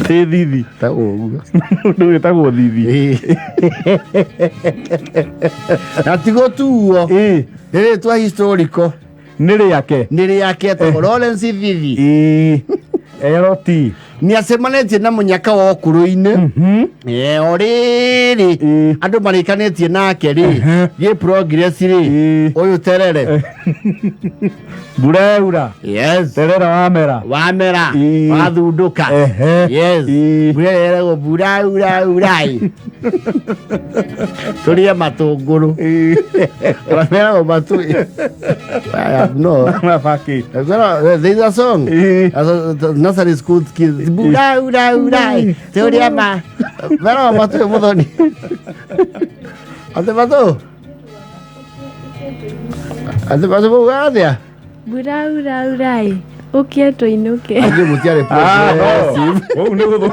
Thithi. Taguo. Ndu tagwo Thithi. Atigo tuo. Twa historical. Niri yake to Lawrence Thithi. Eroti. Ni acemanĩtie na mũnyaka wa ũkũrũ-inĩ orĩrĩ andũ marĩkanĩtie nake rĩ gĩ progress rĩ ũyũ terere Bureura. Yes. Terere wamera wathundũka. Yes. Bureura buraai tũrĩe matũngũrũ meragwo matũ. No. There's a song. Nursery school kids. Burai. Tũrĩe meragwo matũ mũthoni. Ate matũ mũgathĩa. Burai. Ukie tuinuke. Aje mutiare progressive. Oh, nego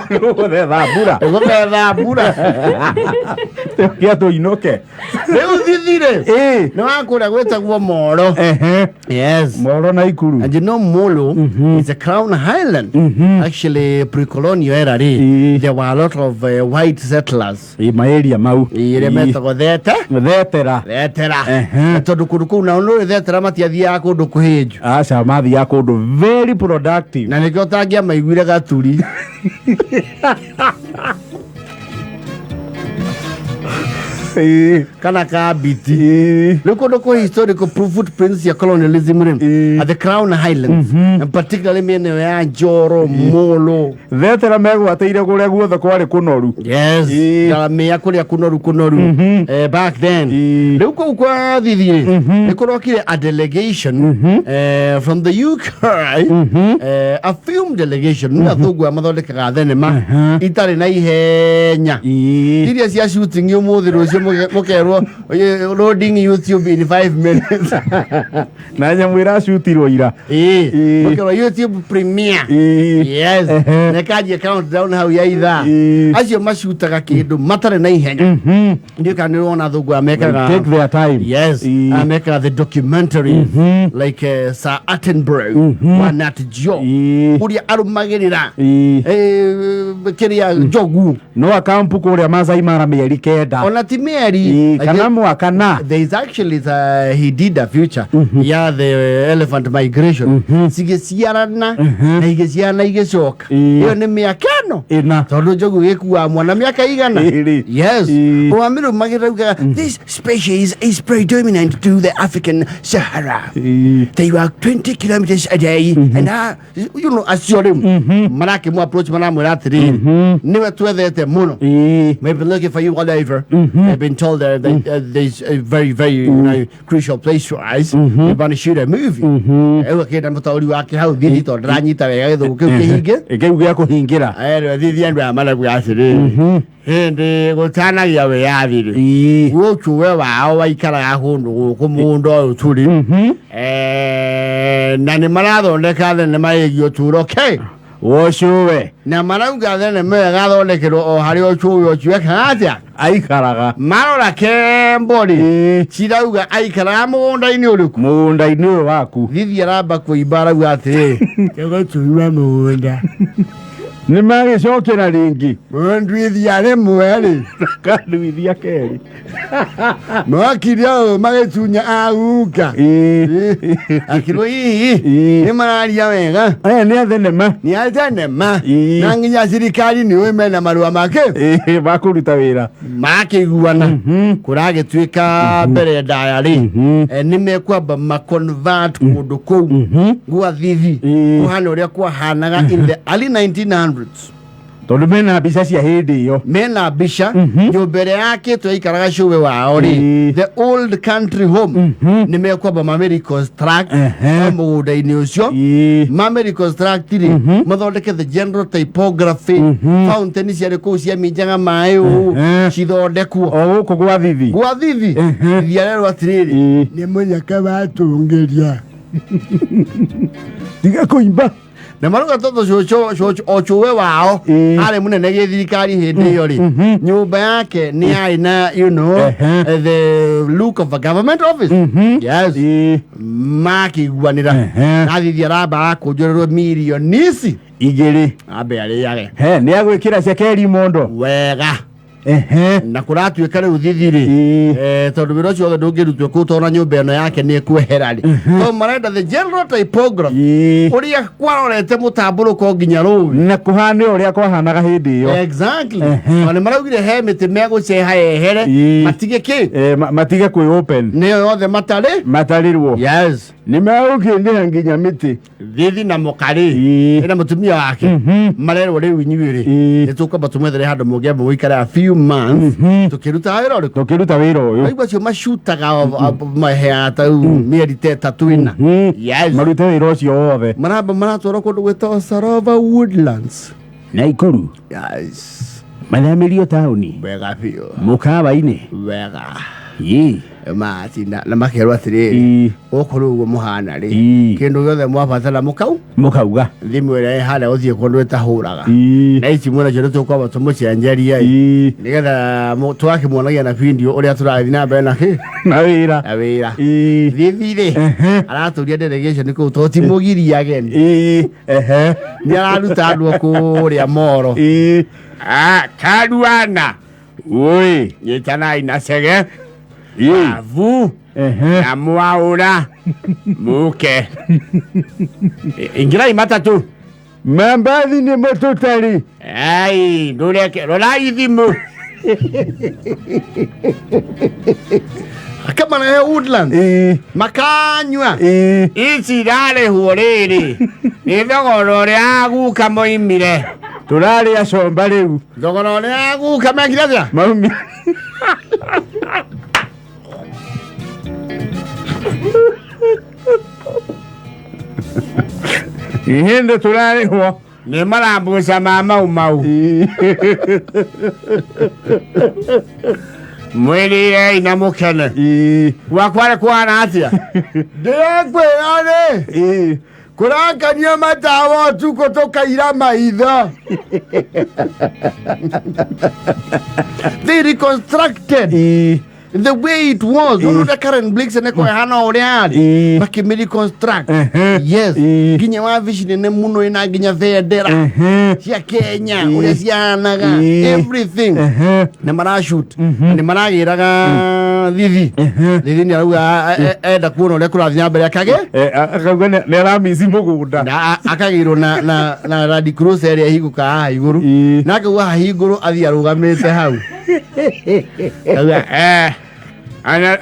thetha mbura. Ukie tuinuke. Rĩu thithire. Nĩ wakũrĩa gwĩtagwo Molo. Yes. Molo na Ikuru. And you know Molo is a crown highland. Actually pre-colonial era there were a lot of white settlers. Area mau. Ire metagwo Thetera. Tondũ kũndũ kũu na no thetera matiathiaga kũndũ kũhĩnju. Aca mathiaga kũndũ very productive. Na nĩkĩo tangĩamaiguire gaturi. Kana kabiti. Look at historical footprints ya colonialism at the Crown Highlands, and particularly maeneo ya Njoro, Molo. Thetera megwateire kuria guothe kwari kunoru. Yes. Garamea kuria kunoru. Back then. Riu kou kwa Thithi nĩ kũrokire a delegation from the UK, a film delegation. Nĩ athungu mathondekaga thenema itarĩ na ihenya. Iria cia shooting ũmũthĩ rũciũ mukerwo loading YouTube in 5 minutes. Na nyamu irashutirwo ira. Mukerwo YouTube premiere. Yes. Nekaje countdown how ya itha. Acio mashutaga kindu matarĩ na ihenya. Ndio kana ona thungu amekaga. Take their time. Yes. Amekaga the documentary like Sir Attenborough wa Nat Geo. Uria arumagirira kiria jogu. No akampu kuria Masai Mara mieri kenda. Ona timeri kana mwakana. There is actually he did a future. Yeah, the elephant migration. Sigeciarana na igeciarana igecoka. Iyo ni miaka ĩno. Tondu jogu gĩkuua mwana miaka igana. Yes. Wamiru magirauga this species is predominant to the African Sahara. They walk 20 kilometers a day and you know aciore marake mu approach manamwira atiri niwe twethete muno. We've been looking for you all over. I've been told that there's a very crucial place for us. We're going to shoot a movie. Okay, I'm told wake hau Thithi to dranyita wega githuku kiu kihinge. Kiu gĩa kũhingira. Thithi andu amana bwaciri. Hindi gutanagia wiyathiri. Gucuwe wao waikaraga kundu guku mundu uyu turi. Na ni marathondeka thenema ĩgiĩ ũtũũro ke. Wocuwe. Na marauga thenema ĩgathondekerwo o harĩa ũcuwe ũcio ekaga atĩa aikaraga. Marora kembori cirauga aikaraga mũgũnda-inĩ ũrĩkũ. Mũgũnda-inĩ ũyũ waku. Thithi aramba kũimba arauga atĩrĩ tũgũtuura mũgũnda. Nĩ magĩcokera rĩngĩ. Mũnduithia rĩmwe rĩ kanduithia kerĩ. Mwakiria ũũ magĩtunya aguka. Akirwo hihi nĩ mararia wega. Aya nĩ thenema. Nĩ thenema. Na nginya thirikari nĩ mena marũa make. Makũruta wĩra. Makĩiguana. Kũragĩtuĩka mbere ndaya rĩ nĩ mekwamba maconvert kũndũ kũu gwa Thithi kũhana ũrĩa kwahanaga in the early 1900s. Tondu mena mbica cia hindi iyo. Mena mbica nyumbere yake twaikaraga cuwe wao ri the old country home ni mekwamba mameri construct mũgũnda-inĩ ũcio mameri construct ri mathondeke the general typography fountain ciarĩ kũu cia minjaga maĩ ũũ cithondekwo o gũkũ gwa Thithi thiarerwo atĩrĩrĩ nĩ mũnyaka watũngĩria tiga kũimba na maruga toto ochuwe wao ale munene githirikari hindi iyo ri nyumba yake ni aina the look of a government office. Yes. Makiguanira na thithi aramba akunjururwo millionisi igiri abe ari yage ni agwikira cekeri mondo wega na kuratuika riu thithiri tondu wira ucio othe ndungirutwo kuu tona nyumba ino yake ni kweherari to marenda the general typography uria kwarorete mutamburuko nginya ruu na kuhane uria kwahanaga hindi iyo exactly ona maraugire he miti meguceha ehere matige ki matige kwi open ni yothe matarirwo. Yes. Ni maukindira nginya miti thithi na mukari ina mutumia wake marerwo riu inyuiri nituka tumwethere handu mungiamba guikara a few months tukiruta wira uyu aigua cio mashutaga mahea ta mieri tatu ina. Yes. Marute wira ucio wothe maratwara kundu gwitwa Sarova Woodlands Naikuru. Yes. Mathamirio tauni wega biũ mukawa-ini wega matina na makerwo atiriri ukuru uguo muhana ri kindu giothe mwabatara mukauga thimu ira hara uthie kundu itahuraga na ici mwena cio tukwamba tumucenjeria nigetha twaki muonagia na video uria turathi na mbere na wira thithiri araturia delegation ku toti mugiria ageni ni araruta andu kuria moro karuana oi nyitana ina sege avu na mwaura muke ingira imatatu mambathi ni mututari ai ndureke rorai thimu kama na Woodland makanywa ici rale huoriri ni thogoro ria guka moimire turari acomba riu thogoro ria guka mengirathira maumi ihinde turarihwo ni marambuca mau mwirire ina mukene wakware kwana atia ndiakwirane kurakania matawa tuko tokaira maitho they reconstructed the way it was. The current blinks and hana oreali bakimi reconstruct. Yes. Ginya wa vision ne muno ina ginya bendera cia Kenya uria cianaga everything na mara shoot ni maragiraga thithi ni arauga enda kuona uria kurathia mbere akage akauga ni aramisi mugunda na akagirwo na Red Cross area higuka iguru na akauga higuru athi arugamite hau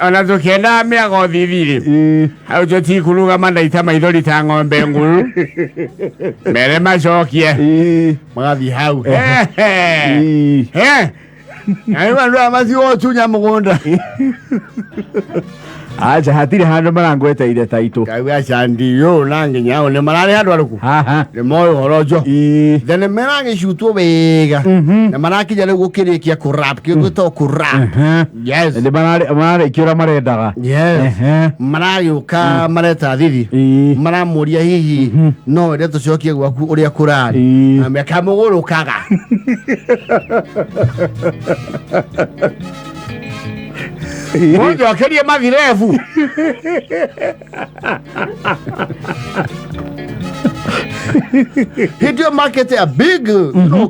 ana tukienda miago thithiri hau tutikuruga mandaita maithori ta ng'ombe nguru mere macokie magathi hau aiwa ndo amathi otunya mugunda aja hatire handu marangweteire taitu kaiwa chandi yo nanginya one marare handu aruku ni moyo horojo then merangi shutwo wega na marakija reu gukirikia kurap kigwito kurap. Yes. Ni marare kiura marendaga marayuka mareta thithi maramuria hihi no ende tucokie gwaku uria kurari na mekamugurukaga Mojo akerie mathirevu Hidio market a big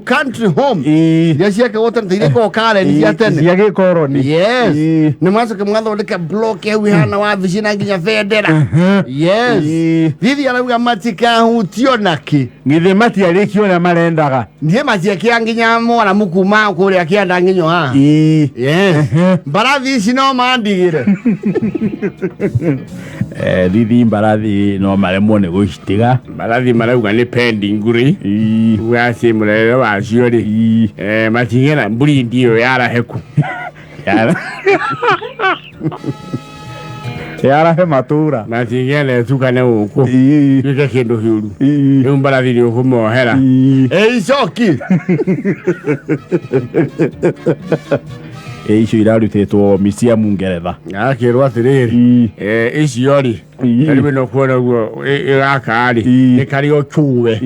country home. Yes, yake wote ntire ko kale ni yatene. Yake koroni. Yes. Ni mwanzo ke mwanzo ndika block ya wihana wa vishina nginya bendera. Yes. Hivi arabuga matika hutio naki. Ngithe mati alikio na marendaga. Ndiye mati yake nginya mwana mukuma kuri akianda nginyo ha. Yes. Mbarathi sino mandigire. Thithi mbarathi no maremwo ni gucitiga. Mbarathi marauga ni pending nguri wasi murere wacio ri matigera mburi ndio yaraheku yarahe matura matigera tukane uko ike kindu hiuru riu mbarathi ni ukumohera icoki icio irarutetwo misia Mungeretha akirwa atiriri icio ri Karibu no kuona guo igakari ni kari ochuwe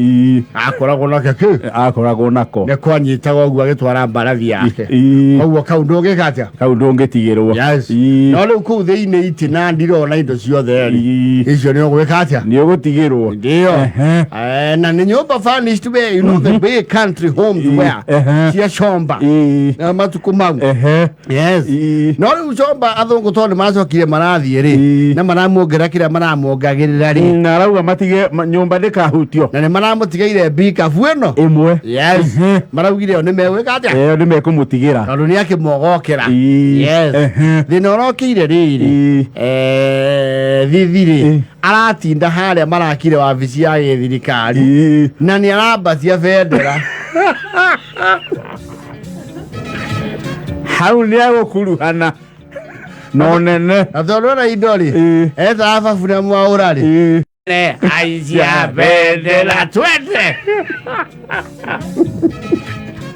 akoragwo nake akoragwo nako ne kwanyitagwo guo agitwara mbarathi yake koguo kau ndungikatia kau ndungitigirwo no riu kuu thiini itina ndirona indo ciothe icio ni ugwikatia ni ugutigirwo ndio na ni nyumba furnished way you know the big country homes where cia shomba na matuku mau yes no riu shomba athungu tondu macokire marathie ri na maramuongera kira maramuongagirira ri na arauga matige nyumba ndikahutio na ni maramutigaire bika fueno imwe yes maraugire o ni megwika atia ni mekumutigira tondu ni akimogokera yes thina urokire riri thithiri aratinda haria marakire wabici ya githirikari na ni arambacia bendera hau ni agukuruhana no nene athorora idori etha abafuna mwaurari aisia bendera twende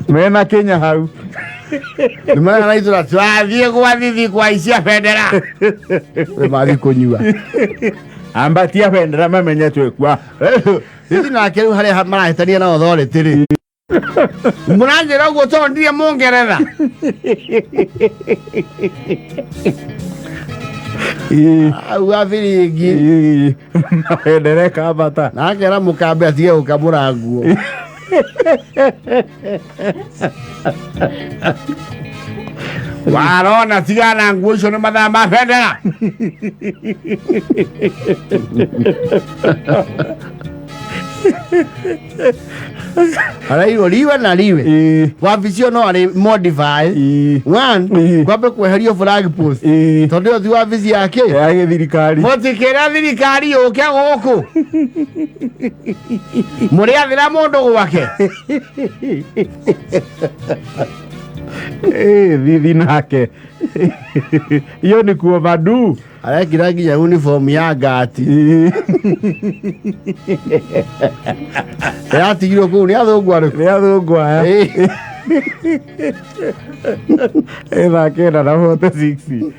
mena Kenya hau nimana na itura twathie gwa thithi kwa aisia bendera mathi kunyua ambatia bendera mamenye twekwa thithi nake riu haria marahitania na authority ri muranjira uguo tondire mungeretha au aviringi bendera kambata nakera mukambe atige gukamura nguo warona tigana nguo icio ni mathaa ma bendera arairo liwe na liwe wabicio no ari modify one kwambe kweherio flag post tondu thi wabici yake ya githirikari motikira thirikari yuke guku muri athira mundu gwake thithi nake iyo ni kuo madu arekira nginya uniform ya ngati yatigirwo kuu ni athungu aya ethakenda na 46